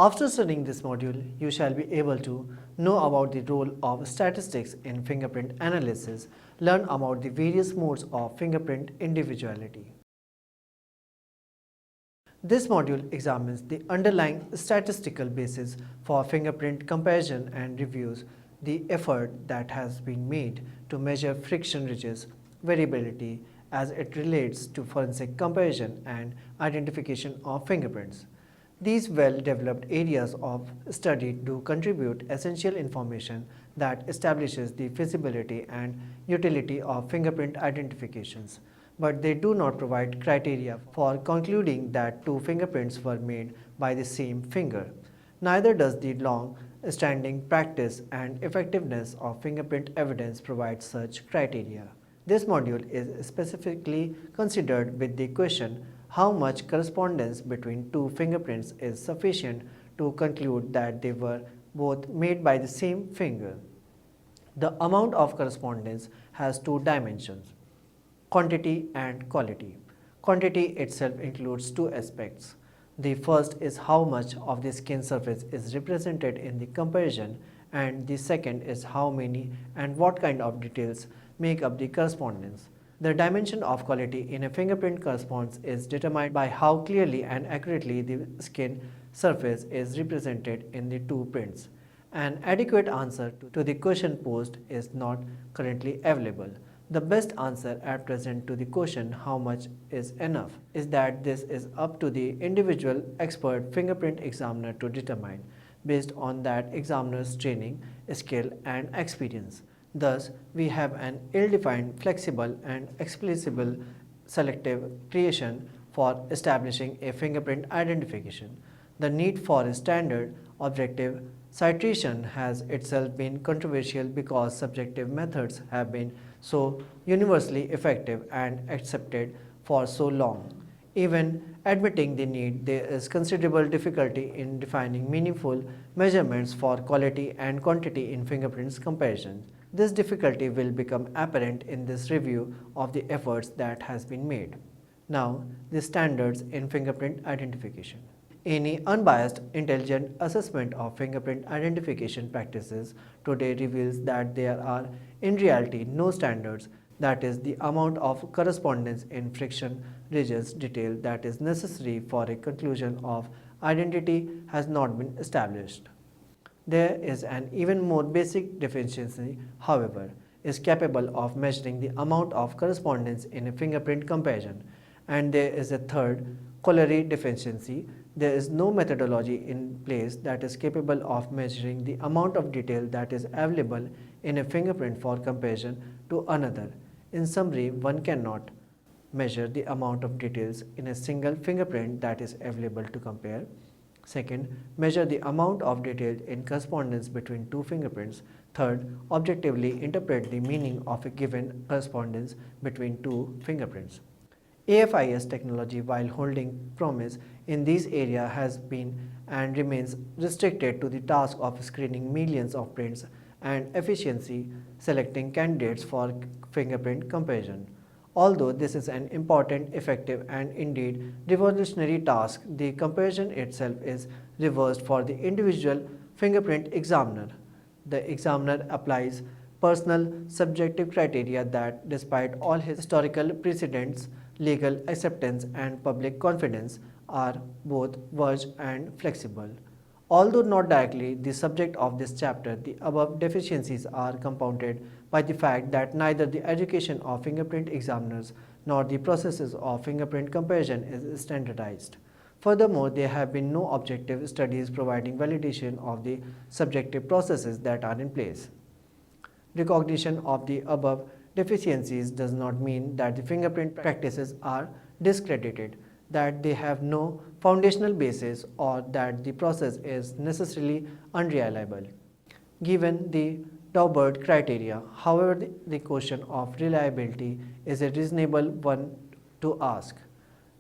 After studying this module, you shall be able to know about the role of statistics in fingerprint analysis, learn about the various modes of fingerprint individuality. This module examines the underlying statistical basis for fingerprint comparison and reviews the effort that has been made to measure friction ridges variability as it relates to forensic comparison and identification of fingerprints. These well-developed areas of study do contribute essential information that establishes the feasibility and utility of fingerprint identifications, but they do not provide criteria for concluding that two fingerprints were made by the same finger. Neither does the long-standing practice and effectiveness of fingerprint evidence provide such criteria. This module is specifically considered with the question how much correspondence between two fingerprints is sufficient to conclude that they were both made by the same finger. The amount of correspondence has two dimensions, quantity and quality. Quantity itself includes two aspects. The first is how much of the skin surface is represented in the comparison, and the second is how many and what kind of details make up the correspondence. The dimension of quality in a fingerprint correspondence is determined by how clearly and accurately the skin surface is represented in the two prints. An adequate answer to the question posed is not currently available. The best answer at present to the question how much is enough is that this is up to the individual expert fingerprint examiner to determine based on that examiner's training, skill and experience. Thus, we have an ill-defined, flexible and explicable selective creation for establishing a fingerprint identification. The need for a standard objective citation has itself been controversial because subjective methods have been so universally effective and accepted for so long. Even admitting the need, there is considerable difficulty in defining meaningful measurements for quality and quantity in fingerprints comparison. This difficulty will become apparent in this review of the efforts that has been made. Now, the standards in fingerprint identification. Any unbiased, intelligent assessment of fingerprint identification practices today reveals that there are in reality no standards, that is, the amount of correspondence in friction ridges detail that is necessary for a conclusion of identity has not been established. There is an even more basic deficiency, however, is capable of measuring the amount of correspondence in a fingerprint comparison, and there is a third corollary deficiency. There is no methodology in place that is capable of measuring the amount of detail that is available in a fingerprint for comparison to another. In summary, one cannot measure the amount of details in a single fingerprint that is available to compare. Second, measure the amount of detail in correspondence between two fingerprints. Third, objectively interpret the meaning of a given correspondence between two fingerprints. AFIS technology, while holding promise in this area, has been and remains restricted to the task of screening millions of prints and efficiently selecting candidates for fingerprint comparison. Although this is an important, effective and indeed revolutionary task, the comparison itself is reversed for the individual fingerprint examiner. The examiner applies personal subjective criteria that, despite all his historical precedents, legal acceptance and public confidence, are both vague and flexible. Although not directly the subject of this chapter, the above deficiencies are compounded by the fact that neither the education of fingerprint examiners nor the processes of fingerprint comparison is standardized. Furthermore, there have been no objective studies providing validation of the subjective processes that are in place. Recognition of the above deficiencies does not mean that the fingerprint practices are discredited, that they have no foundational basis, or that the process is necessarily unreliable. Given the Daubert criteria, however, the question of reliability is a reasonable one to ask.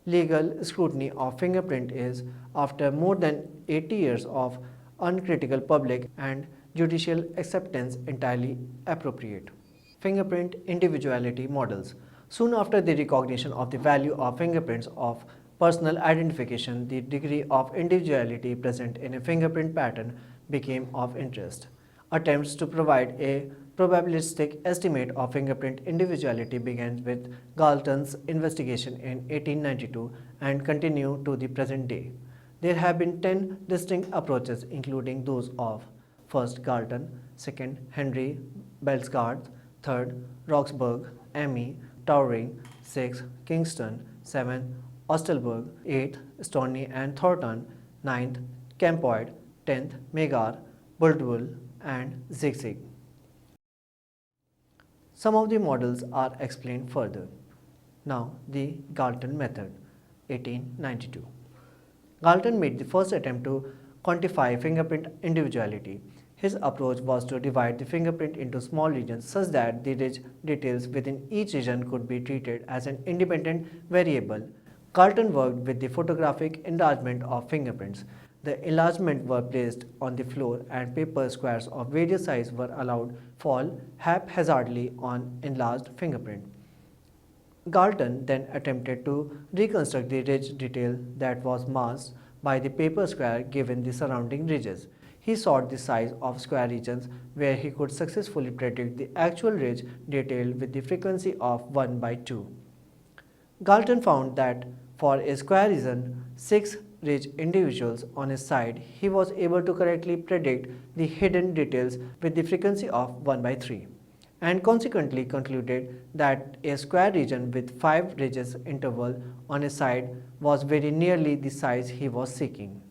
Legal scrutiny of fingerprint is, after more than 80 years of uncritical public and judicial acceptance, entirely appropriate. Fingerprint individuality models. Soon after the recognition of the value of fingerprints of personal identification, the degree of individuality present in a fingerprint pattern became of interest. Attempts to provide a probabilistic estimate of fingerprint individuality began with Galton's investigation in 1892 and continue to the present day. There have been 10 distinct approaches, including those of first Galton, second Henry Belzgard, third Roxburgh, Emmy, Towering, sixth Kingston, seventh Ostelberg, eighth Stoney and Thornton, ninth Campoid, 10th Megar, Buldwell, and Zigzag. Some of the models are explained further. Now, the Galton method, 1892. Galton made the first attempt to quantify fingerprint individuality. His approach was to divide the fingerprint into small regions such that the ridge details within each region could be treated as an independent variable. Galton worked with the photographic enlargement of fingerprints. The enlargements were placed on the floor and paper squares of various sizes were allowed fall haphazardly on enlarged fingerprint. Galton then attempted to reconstruct the ridge detail that was masked by the paper square given the surrounding ridges. He sought the size of square regions where he could successfully predict the actual ridge detail with the frequency of 1 by 2. Galton found that for a square region, 6 ridge individuals on his side, he was able to correctly predict the hidden details with the frequency of 1 by 3, and consequently concluded that a square region with 5 ridges interval on his side was very nearly the size he was seeking.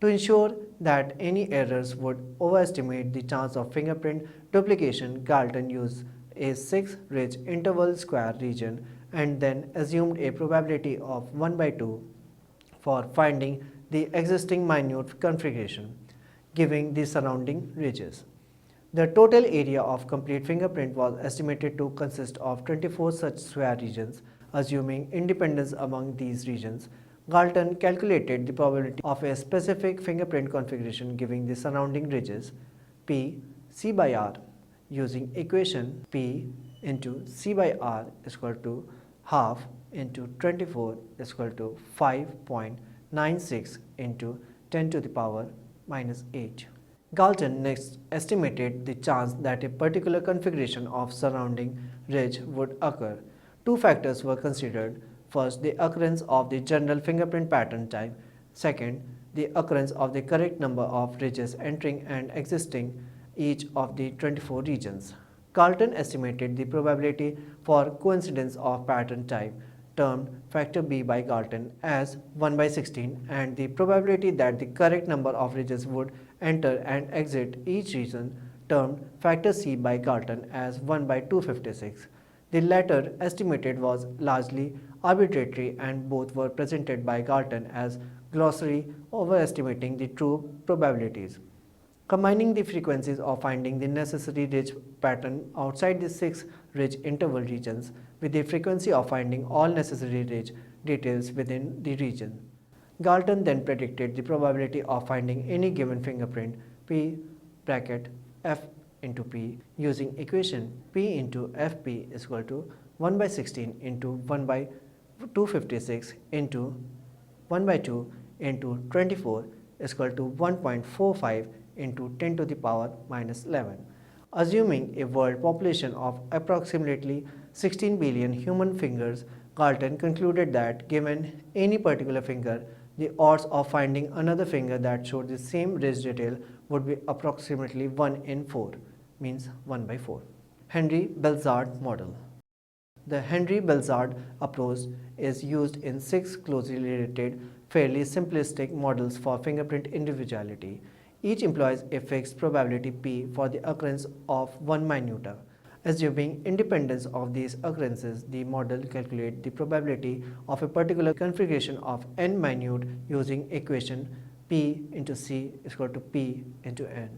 To ensure that any errors would overestimate the chance of fingerprint duplication, Galton used a 6 ridge interval square region and then assumed a probability of 1 by 2 for finding the existing minute configuration, giving the surrounding ridges. The total area of complete fingerprint was estimated to consist of 24 such square regions. Assuming independence among these regions, Galton calculated the probability of a specific fingerprint configuration giving the surrounding ridges P C by R using equation P into C by R is equal to half into 24 is equal to 5.96 into 10 to the power minus 8. Galton next estimated the chance that a particular configuration of surrounding ridge would occur. Two factors were considered. First, the occurrence of the general fingerprint pattern type. Second, the occurrence of the correct number of ridges entering and exiting each of the 24 regions. Galton estimated the probability for coincidence of pattern type, termed factor B by Galton, as 1 by 16, and the probability that the correct number of ridges would enter and exit each region, termed factor C by Galton, as 1 by 256. The latter estimated was largely arbitrary and both were presented by Galton as glossary overestimating the true probabilities. Combining the frequencies of finding the necessary ridge pattern outside the 6 ridge interval regions with the frequency of finding all necessary ridge details within the region, Galton then predicted the probability of finding any given fingerprint P bracket F into P using equation P into Fp is equal to 1 by 16 into 1 by 256 into 1 by 2 into 24 is equal to 1.45 into 10 to the power minus 11. Assuming a world population of approximately 16 billion human fingers, Galton concluded that given any particular finger, the odds of finding another finger that showed the same ridge detail would be approximately 1 in 4, means 1 by 4. Henry Belzard model. The Henry Belzard approach is used in 6 closely related, fairly simplistic models for fingerprint individuality. Each employs a fixed probability P for the occurrence of one minuta. Assuming independence of these occurrences, the model calculates the probability of a particular configuration of n minute using equation P into C is equal to P into N.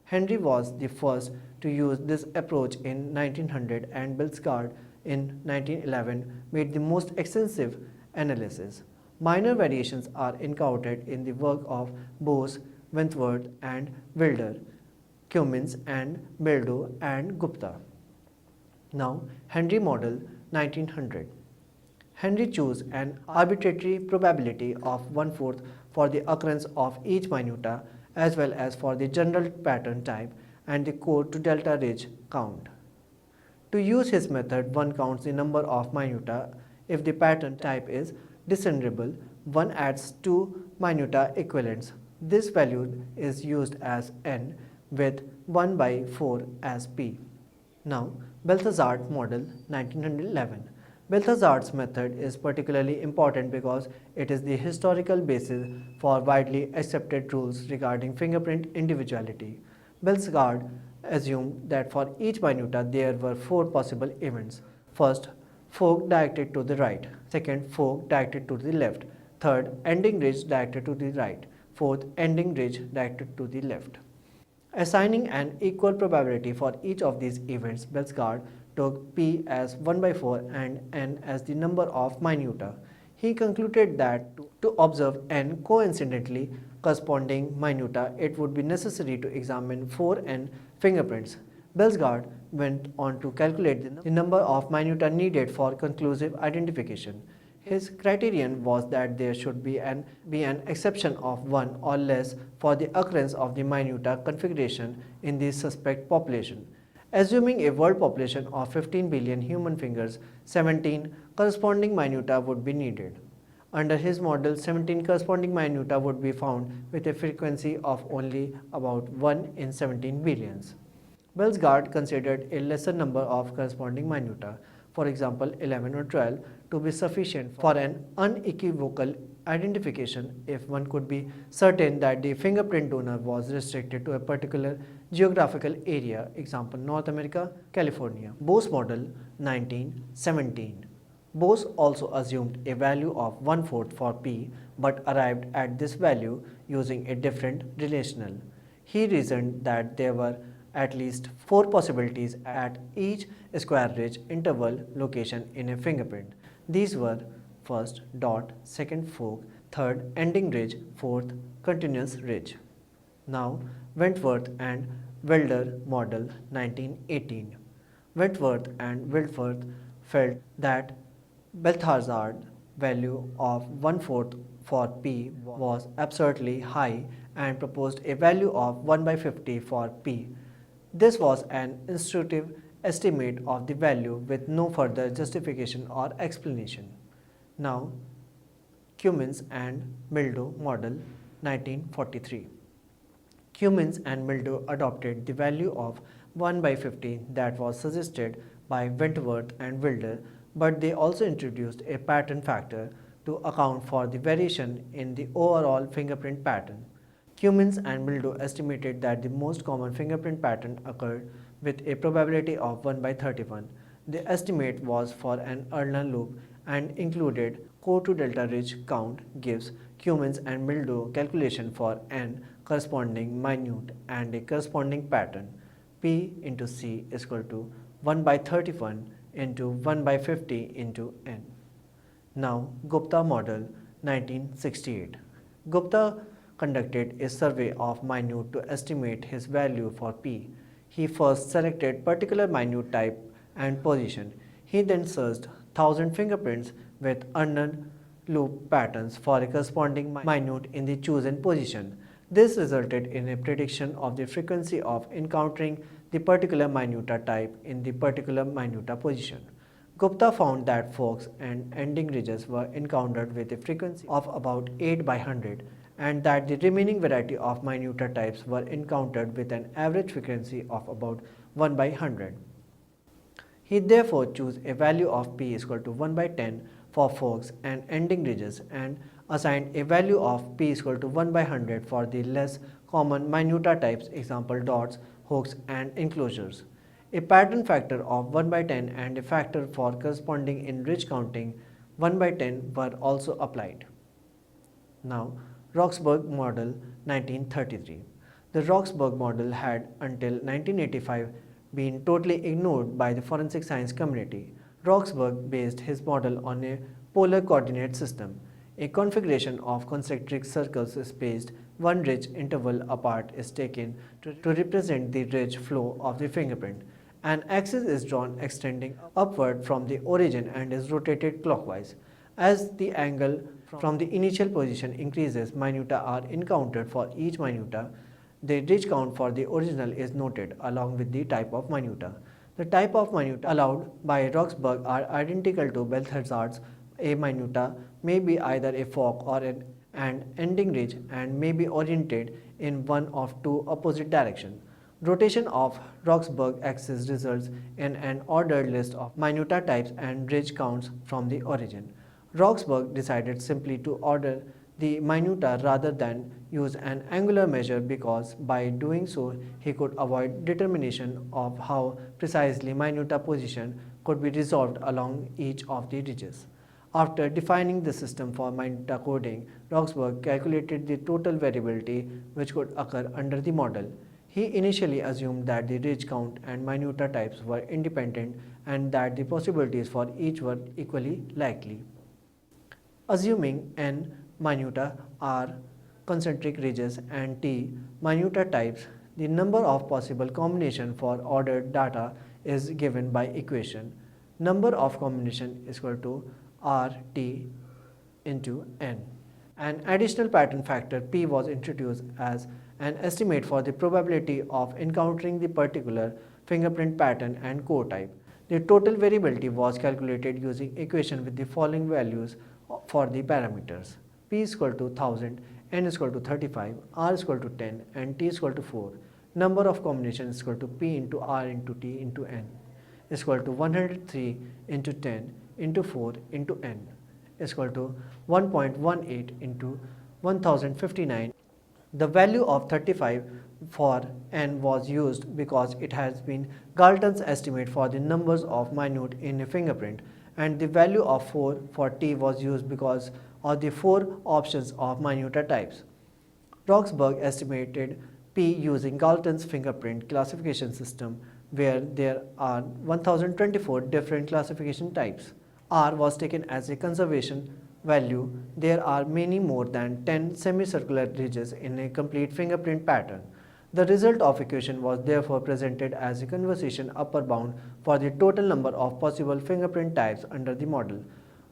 Henry was the first to use this approach in 1900 and Belzgard in 1911 made the most extensive analysis. Minor variations are encountered in the work of Bose, Wentworth and Wilder, Cummins and Midlo and Gupta. Now, Henry model 1900. Henry chose an arbitrary probability of 1/4 for the occurrence of each minuta as well as for the general pattern type and the core to delta ridge count. To use his method, one counts the number of minuta. If the pattern type is discernible, one adds two minuta equivalents. This value is used as n with 1 by 4 as p. Now, Balthazard model 1911. Balthazard's method is particularly important because it is the historical basis for widely accepted rules regarding fingerprint individuality. Balthazard assumed that for each minuta there were four possible events. First, fork directed to the right. Second, fork directed to the left. Third, ending ridge directed to the right. Fourth, ending ridge directed to the left. Assigning an equal probability for each of these events, Balthazard took p as 1 by 4 and n as the number of minuta. He concluded that to observe n coincidentally corresponding minuta, it would be necessary to examine 4n fingerprints. Balthazard went on to calculate the number of minuta needed for conclusive identification. His criterion was that there should be an exception of 1 or less for the occurrence of the minuta configuration in the suspect population. Assuming a world population of 15 billion human fingers, 17 corresponding minuta would be needed. Under his model, 17 corresponding minuta would be found with a frequency of only about 1 in 17 billions. Balthazard considered a lesser number of corresponding minuta, for example 11 or 12, to be sufficient for an unequivocal identification if one could be certain that the fingerprint donor was restricted to a particular geographical area, example North America, California. Bose model 1917. Bose also assumed a value of 1/4 for p but arrived at this value using a different relational. He reasoned that there were at least 4 possibilities at each square ridge interval location in a fingerprint. These were first dot, second fork, third ending ridge, fourth continuous ridge. Now, Wentworth and Wilder model 1918. Wentworth and Wentworth felt that Balthazard's value of 1/4 for p was absurdly high and proposed a value of 1 by 50 for p. This was an intuitive estimate of the value with no further justification or explanation. Now, Cummins and Midlo model 1943. Cummins and Midlo adopted the value of 1 by 50 that was suggested by Wentworth and Wilder, but they also introduced a pattern factor to account for the variation in the overall fingerprint pattern. Cummins and Midlo estimated that the most common fingerprint pattern occurred with a probability of 1 by 31. The estimate was for an Erlang loop and included core to delta ridge count gives Cummins and Midlo calculation for n corresponding minute and a corresponding pattern. P into C is equal to 1 by 31 into 1 by 50 into n. Now, Gupta model 1968. Gupta conducted a survey of minute to estimate his value for p. He first selected particular minute type and position. He then searched 1000 fingerprints with unknown loop patterns for a corresponding minute in the chosen position. This resulted in a prediction of the frequency of encountering the particular minuta type in the particular minuta position. Gupta found that forks and ending ridges were encountered with a frequency of about 8 by 100 and that the remaining variety of minuta types were encountered with an average frequency of about 1 by 100. He therefore chose a value of p is equal to 1 by 10 for forks and ending ridges and assigned a value of p is equal to 1 by 100 for the less common minuta types, example dots, hooks and enclosures. A pattern factor of 1 by 10 and a factor for corresponding in ridge counting 1 by 10 were also applied. Now, Roxburgh Model 1933. The Roxburgh model had until 1985 been totally ignored by the forensic science community. Roxburgh based his model on a polar coordinate system. A configuration of concentric circles spaced one ridge interval apart is taken to represent the ridge flow of the fingerprint. An axis is drawn extending upward from the origin and is rotated clockwise. As the angle from the initial position increases, minuta are encountered for each minuta. The ridge count for the original is noted along with the type of minuta. The type of minuta allowed by Roxburgh are identical to Balthazar's. A minuta may be either a fork or an ending ridge and may be oriented in one of two opposite directions. Rotation of Roxburgh axis results in an ordered list of minuta types and ridge counts from the origin. Roxburgh decided simply to order the minuta rather than use an angular measure because by doing so he could avoid determination of how precisely minuta position could be resolved along each of the ridges. After defining the system for minuta coding, Roxburgh calculated the total variability which could occur under the model. He initially assumed that the ridge count and minuta types were independent and that the possibilities for each were equally likely. Assuming n minuta are concentric ridges and t minuta types, the number of possible combinations for ordered data is given by equation. Number of combinations is equal to RT into n. An additional pattern factor P was introduced as an estimate for the probability of encountering the particular fingerprint pattern and core type. The total variability was calculated using equation with the following values for the parameters. P is equal to 1000, N is equal to 35, R is equal to 10 and T is equal to 4. Number of combinations is equal to P into R into T into N is equal to 103 into 10 into 4 into N is equal to 1.18 into 1059. The value of 35 for N was used because it has been Galton's estimate for the numbers of minute in a fingerprint, and the value of 4 for T was used because of the 4 options of minuta types. Roxburgh estimated P using Galton's fingerprint classification system where there are 1024 different classification types. R was taken as a conservation value. There are many more than 10 semicircular ridges in a complete fingerprint pattern. The result of equation was therefore presented as a conservation upper bound for the total number of possible fingerprint types under the model.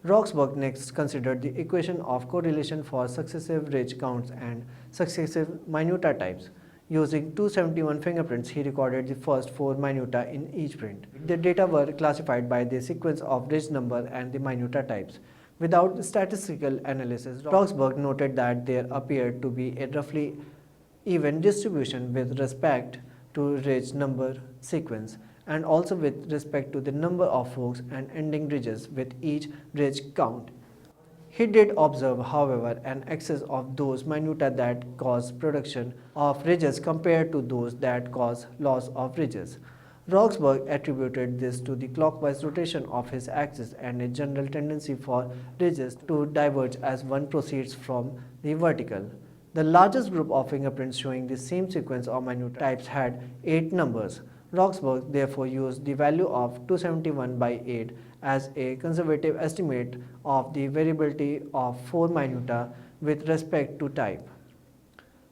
Roxburgh next considered the equation of correlation for successive ridge counts and successive minuta types. Using 271 fingerprints, he recorded the first 4 minuta in each print. The data were classified by the sequence of ridge number and the minuta types. Without statistical analysis, Roxburgh noted that there appeared to be a roughly even distribution with respect to ridge number sequence and also with respect to the number of forks and ending ridges with each ridge count. He did observe, however, an excess of those minuta that cause production of ridges compared to those that cause loss of ridges. Roxburgh attributed this to the clockwise rotation of his axis and a general tendency for ridges to diverge as one proceeds from the vertical. The largest group of fingerprints showing the same sequence of minuta types had 8 numbers. Roxburgh therefore used the value of 271 by 8 as a conservative estimate of the variability of 4 minuta with respect to type.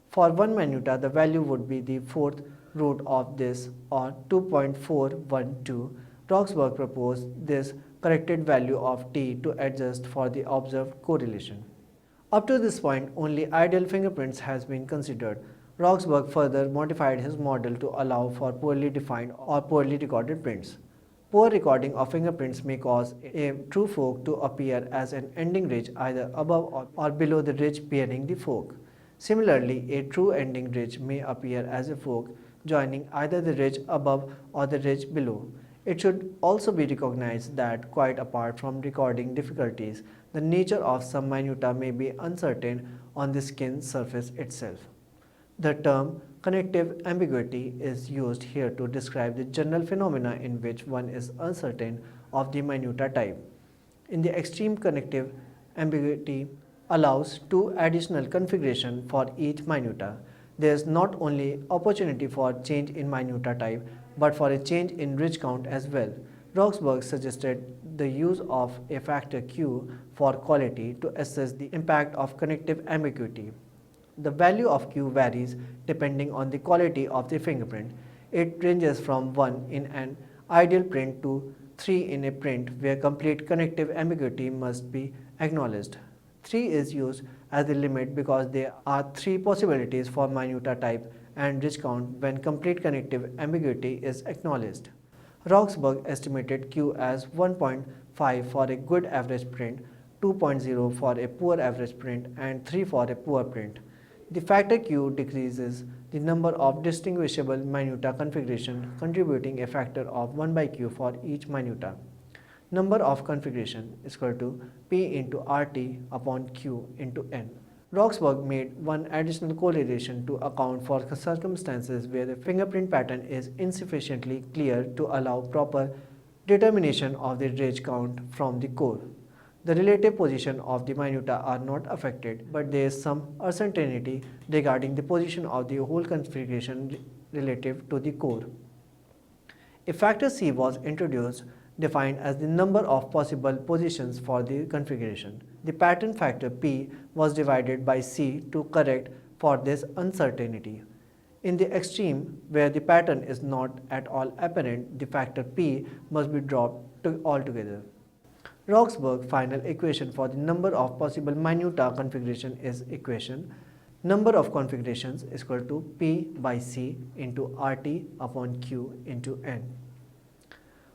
For 1 minuta, the value would be the fourth root of this, or 2.412. Roxburgh proposed this corrected value of t to adjust for the observed correlation. Up to this point, only ideal fingerprints has been considered. Roxburgh further modified his model to allow for poorly defined or poorly recorded prints. Poor recording of fingerprints may cause a true fork to appear as an ending ridge either above or below the ridge bearing the fork. Similarly, a true ending ridge may appear as a fork joining either the ridge above or the ridge below. It should also be recognized that, quite apart from recording difficulties, the nature of some minuta may be uncertain on the skin surface itself. The term connective ambiguity is used here to describe the general phenomena in which one is uncertain of the minuta type. In the extreme, connective ambiguity allows 2 additional configurations for each minuta. There is not only opportunity for change in minuta type, but for a change in ridge count as well. Roxburgh suggested the use of a factor Q for quality to assess the impact of connective ambiguity. The value of Q varies depending on the quality of the fingerprint. It ranges from 1 in an ideal print to 3 in a print where complete connective ambiguity must be acknowledged. 3 is used as the limit because there are 3 possibilities for minuta type and ridge count when complete connective ambiguity is acknowledged. Roxburgh estimated Q as 1.5 for a good average print, 2.0 for a poor average print, and 3 for a poor print. The factor Q decreases the number of distinguishable minuta configuration, contributing a factor of 1 by Q for each minuta. Number of configuration is equal to P into RT upon Q into N. Roxburgh made one additional correlation to account for circumstances where the fingerprint pattern is insufficiently clear to allow proper determination of the ridge count from the core. The relative position of the minuta are not affected, but there is some uncertainty regarding the position of the whole configuration relative to the core. A factor C was introduced, defined as the number of possible positions for the configuration. The pattern factor P was divided by C to correct for this uncertainty. In the extreme, where the pattern is not at all apparent, the factor P must be dropped altogether. Roxburgh's final equation for the number of possible minuta configuration is equation number of configurations is equal to P by C into RT upon Q into N.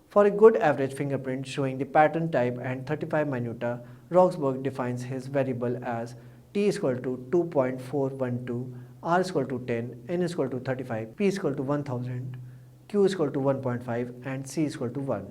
For a good average fingerprint showing the pattern type and 35 minuta, Roxburgh defines his variable as T is equal to 2.412, R is equal to 10, N is equal to 35, P is equal to 1000, Q is equal to 1.5 and C is equal to 1.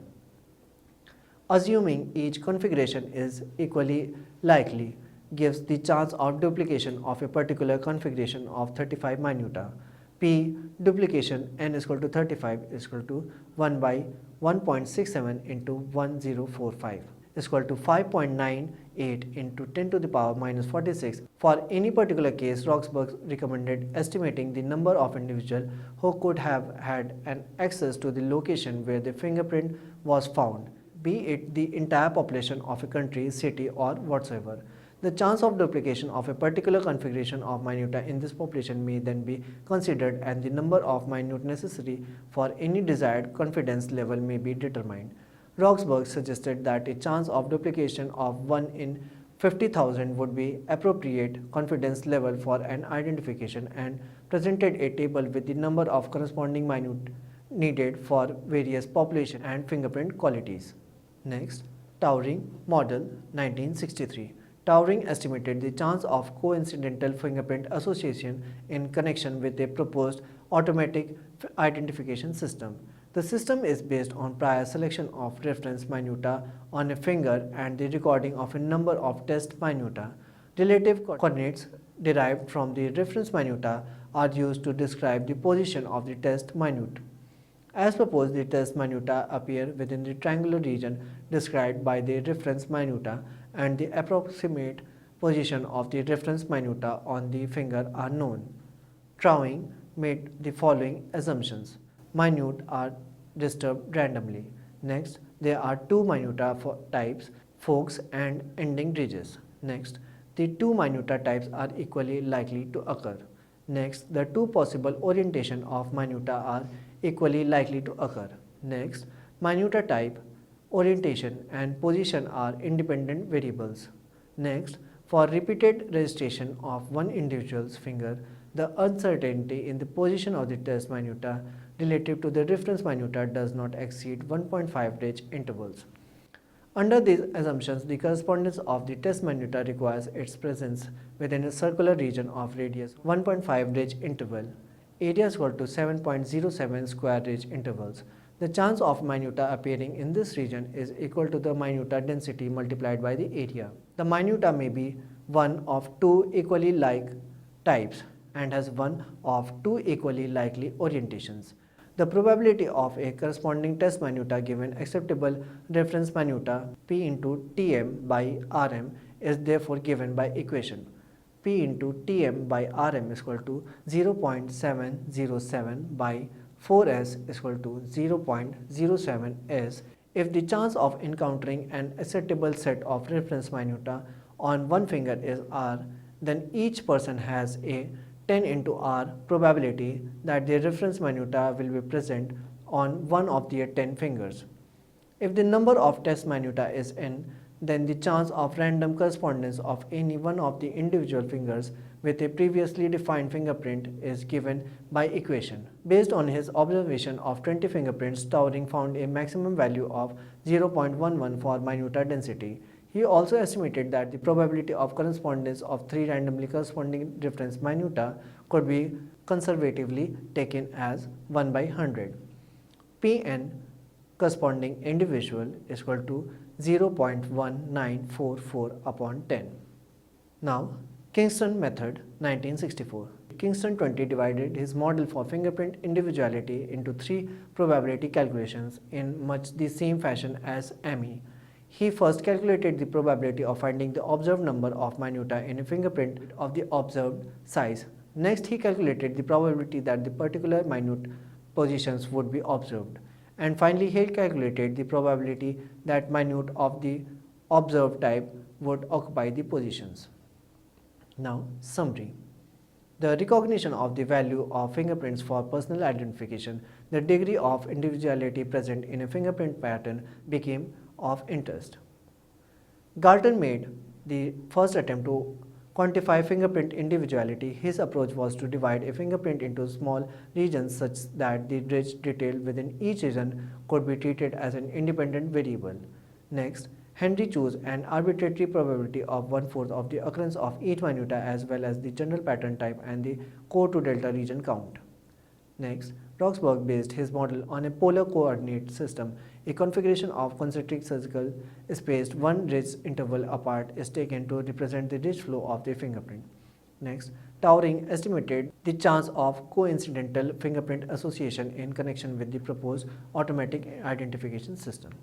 Assuming each configuration is equally likely gives the chance of duplication of a particular configuration of 35 minuta. P duplication N is equal to 35 is equal to 1 by 1.67 into 1045 is equal to 5.98 into 10 to the power minus 46. For any particular case, Roxburgh recommended estimating the number of individuals who could have had an access to the location where the fingerprint was found, be it the entire population of a country, city or whatsoever. The chance of duplication of a particular configuration of minuta in this population may then be considered and the number of minute necessary for any desired confidence level may be determined. Roxburgh suggested that a chance of duplication of 1 in 50,000 would be appropriate confidence level for an identification and presented a table with the number of corresponding minute needed for various population and fingerprint qualities. Next, Towering Model 1963. Towering estimated the chance of coincidental fingerprint association in connection with a proposed automatic identification system. The system is based on prior selection of reference minuta on a finger and the recording of a number of test minuta. Relative coordinates derived from the reference minuta are used to describe the position of the test minute. As proposed, the test minuta appear within the triangular region described by the reference minuta and the approximate position of the reference minuta on the finger are known. Towering made the following assumptions. Minute are disturbed randomly. Next, there are 2 minuta types, forks and ending ridges. Next, the 2 minuta types are equally likely to occur. Next, the 2 possible orientation of minuta are equally likely to occur. Next, minuta type, orientation and position are independent variables. Next, for repeated registration of one individual's finger, the uncertainty in the position of the test minuta relative to the reference minuta does not exceed 1.5 ridge intervals. Under these assumptions, the correspondence of the test minuta requires its presence within a circular region of radius 1.5 ridge interval. Area is equal to 7.07 square ridge intervals. The chance of minuta appearing in this region is equal to the minuta density multiplied by the area. The minuta may be one of 2 equally like types and has one of 2 equally likely orientations. The probability of a corresponding test minuta given acceptable reference minuta P into Tm by Rm is therefore given by equation. P into Tm by Rm is equal to 0.707 by 4s is equal to 0.07s if the chance of encountering an acceptable set of reference minuta on one finger is R, then each person has a 10 into R probability that the reference minuta will be present on one of their 10 fingers. If the number of test minuta is n, then the chance of random correspondence of any one of the individual fingers with a previously defined fingerprint is given by equation. Based on his observation of 20 fingerprints, Turing found a maximum value of 0.11 for minuta density. He also estimated that the probability of correspondence of 3 randomly corresponding reference minuta could be conservatively taken as 1 by 100. Pn corresponding individual is equal to 0.1944 upon 10. Now, Kingston method 1964. Kingston 20 divided his model for fingerprint individuality into 3 probability calculations in much the same fashion as ME. He first calculated the probability of finding the observed number of minuta in a fingerprint of the observed size. Next, he calculated the probability that the particular minute positions would be observed. And finally, he calculated the probability that minute of the observed type would occupy the positions. Now, summary. The recognition of the value of fingerprints for personal identification, the degree of individuality present in a fingerprint pattern became of interest. Galton made the first attempt to quantify fingerprint individuality. His approach was to divide a fingerprint into small regions such that the rich detail within each region could be treated as an independent variable. Next, Henry chose an arbitrary probability of 1/4 of the occurrence of each minuta as well as the general pattern type and the core to delta region count. Next, Roxburgh based his model on a polar coordinate system. A configuration of concentric circle spaced one ridge interval apart is taken to represent the ridge flow of the fingerprint. Next, Turing estimated the chance of coincidental fingerprint association in connection with the proposed automatic identification system.